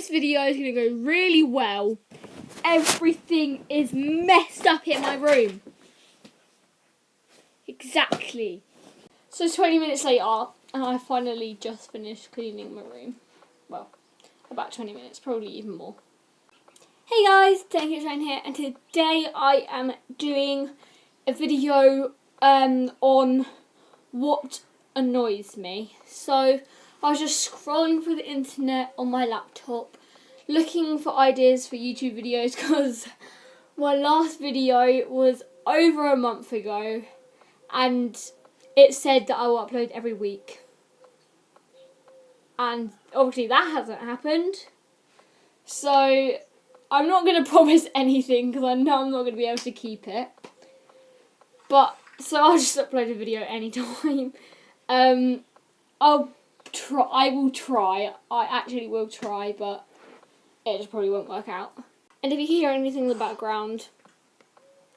this video is going to go really well. Everything is messed up in my room. Exactly. So 20 minutes later, and I finally just finished cleaning my room. Well, about 20 minutes, probably even more. Hey guys, Thank You Jane here, and today I am doing a video on what annoys me. So I was just scrolling through the internet on my laptop, looking for ideas for YouTube videos, because my last video was over a month ago, and it said that I will upload every week. And obviously that hasn't happened. So I'm not going to promise anything because I know I'm not going to be able to keep it. But, so I'll just upload a video anytime. I will try. I actually will try, but it just probably won't work out. And if you hear anything in the background,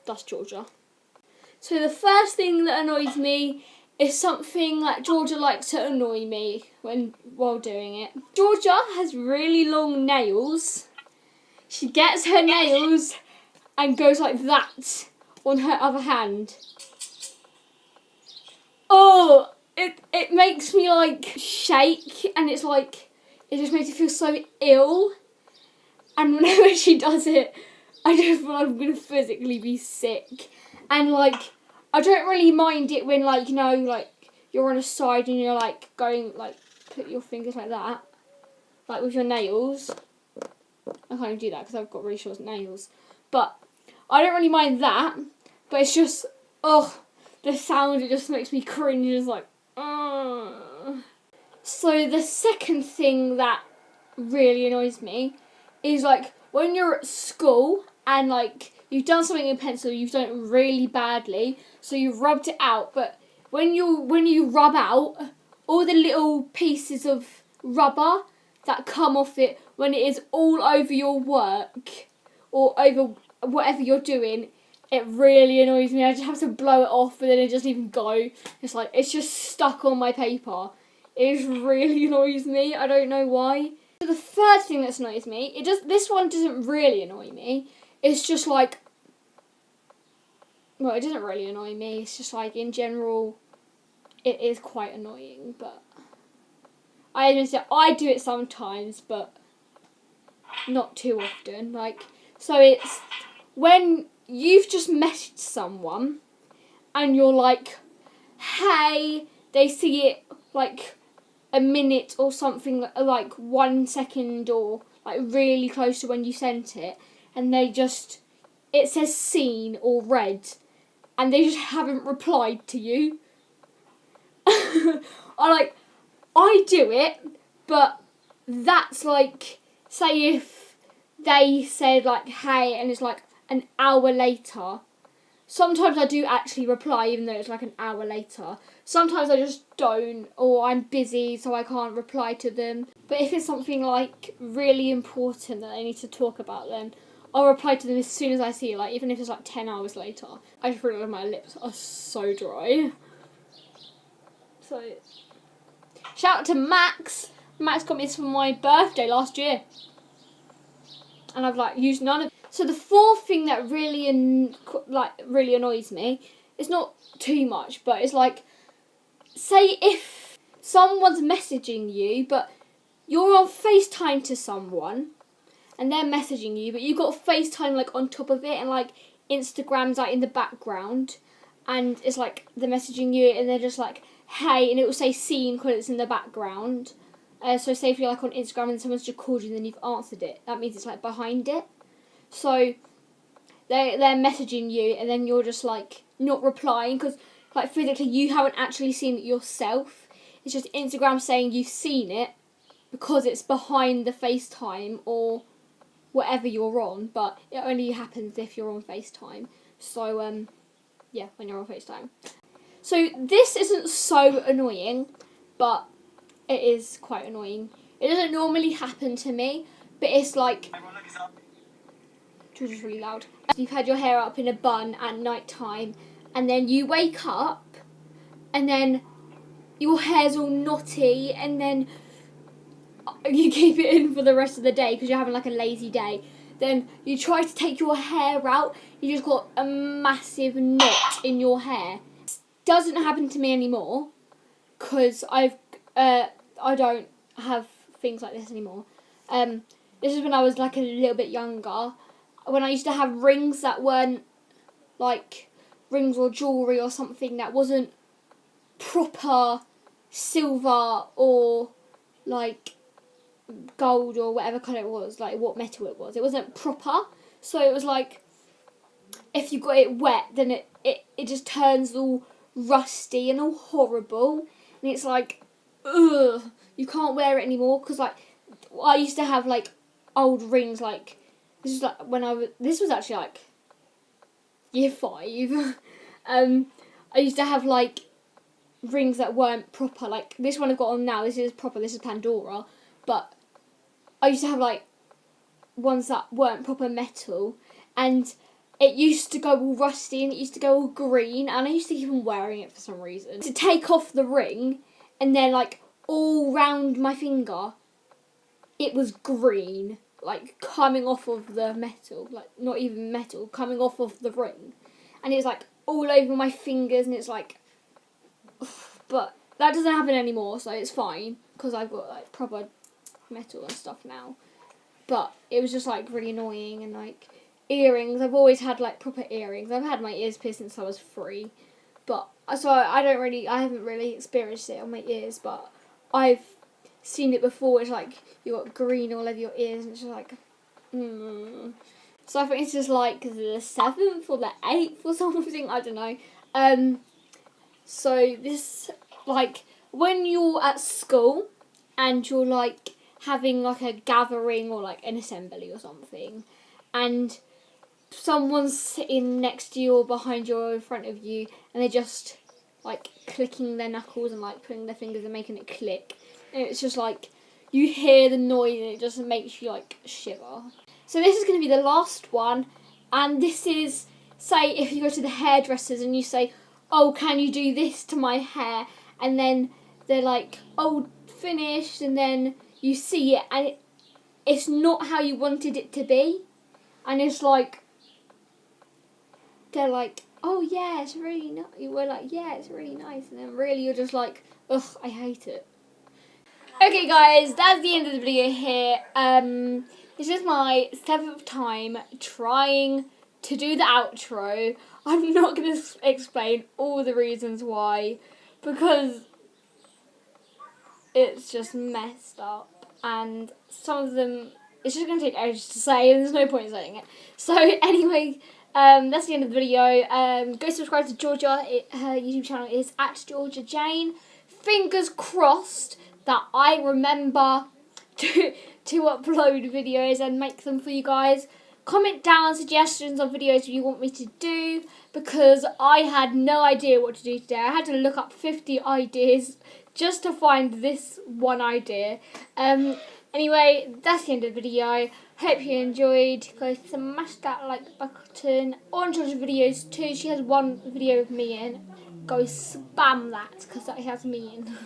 that's Georgia. So the first thing that annoys me is something that Georgia likes to annoy me while doing it. Georgia has really long nails. She gets her nails and goes like that on her other hand. Oh, it makes me like shake, and it's like, it just makes me feel so ill. And whenever she does it, I just feel like I'm going to physically be sick. And like, I don't really mind it when, like, you know, like, you're on a side and you're, like, going, like, put your fingers like that. Like, with your nails. I can't even do that because I've got really short nails. But I don't really mind that. But it's just, the sound, it just makes me cringe. It's like, So the second thing that really annoys me is, like, when you're at school and, like, you've done something in pencil, you've done it really badly, so you've rubbed it out, but when you rub out, all the little pieces of rubber that come off it when it is all over your work or over whatever you're doing, it really annoys me. I just have to blow it off, but then it doesn't even go. It's like, it's just stuck on my paper. It really annoys me. I don't know why. So the third thing that annoys me, this one doesn't really annoy me. It's just like, well, it doesn't really annoy me. It's just like, in general, it is quite annoying. But I understand, I do it sometimes, but not too often. Like, so it's when you've just messaged someone and you're like, hey, they see it like a minute or something, like 1 second or like really close to when you sent it, and it says seen or read, and they just haven't replied to you. I do it, but that's like, say if they said like, hey, and it's like an hour later. Sometimes I do actually reply, even though it's like an hour later. Sometimes I just don't, or I'm busy, so I can't reply to them. But if it's something like really important that I need to talk about, then I'll reply to them as soon as I see it, like even if it's like 10 hours later. I just realised my lips are so dry. So, shout out to Max. Max got me this for my birthday last year. And I've like used none of it. So the fourth thing that really annoys me, it's not too much, but it's like, say if someone's messaging you, but you're on FaceTime to someone, and they're messaging you, but you've got FaceTime like on top of it, and like Instagram's like in the background, and it's like they're messaging you, and they're just like, hey, and it will say seen because it's in the background. So say if you're like on Instagram and someone's just called you and then you've answered it, that means it's like behind it. So they're messaging you and then you're just like not replying because like physically you haven't actually seen it yourself. It's just Instagram saying you've seen it because it's behind the FaceTime or whatever you're on, but it only happens if you're on FaceTime. So yeah, when you're on FaceTime. So this isn't so annoying, but it is quite annoying. It doesn't normally happen to me, but it's like, George is really loud. You've had your hair up in a bun at night time, and then you wake up, and then your hair's all knotty, and then you keep it in for the rest of the day because you're having like a lazy day. Then you try to take your hair out. You just got a massive knot in your hair. It doesn't happen to me anymore because I don't have things like this anymore. This is when I was like a little bit younger. When I used to have rings that weren't like rings or jewellery or something that wasn't proper silver or like gold or whatever colour it was, like what metal it was. It wasn't proper. So it was like if you got it wet then it just turns all rusty and all horrible. And it's like, ugh, you can't wear it anymore because like I used to have like old rings like this was actually like year 5. I used to have like rings that weren't proper, like this one I've got on now, this is proper, this is Pandora, but I used to have like ones that weren't proper metal and it used to go all rusty and it used to go all green and I used to keep on wearing it for some reason. To take off the ring and then like all round my finger it was green, like coming off of the metal, like not even metal, coming off of the ring. And it's like all over my fingers and it's like, ugh, but that doesn't happen anymore so it's fine because I've got like proper metal and stuff now. But it was just like really annoying. And like earrings, I've always had like proper earrings. I've had my ears pierced since I was 3, but so I haven't really experienced it on my ears, but I've seen it before. It's like you got green all over your ears and it's just like So I think it's just like the 7th or the 8th or something, I don't know. So this, like when you're at school and you're like having like a gathering or like an assembly or something and someone's sitting next to you or behind you or in front of you and they're just like clicking their knuckles and like putting their fingers and making it click, and it's just like you hear the noise and it just makes you like shiver. So this is going to be the last one, and this is, say if you go to the hairdressers and you say, oh, can you do this to my hair, and then they're like, oh, finished, and then you see it and it's not how you wanted it to be, and it's like they're like, oh yeah, it's really nice. You were like, yeah, it's really nice, and then really you're just like, ugh, I hate it. Okay guys, that's the end of the video here. This is my 7th time trying to do the outro. I'm not going to explain all the reasons why, because it's just messed up, and some of them, it's just going to take ages to say, and there's no point in saying it. So anyway, that's the end of the video. Go subscribe to Georgia. Her YouTube channel is @GeorgiaJane. Fingers crossed that I remember to upload videos and make them for you guys. Comment down suggestions of videos you want me to do, because I had no idea what to do today. I had to look up 50 ideas just to find this one idea. Anyway, that's the end of the video. Hope you enjoyed. Go smash that like button. On Georgia's videos too. She has one video of me in. Go spam that because that has me in.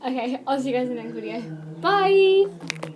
Okay, I'll see you guys in the next video. Bye!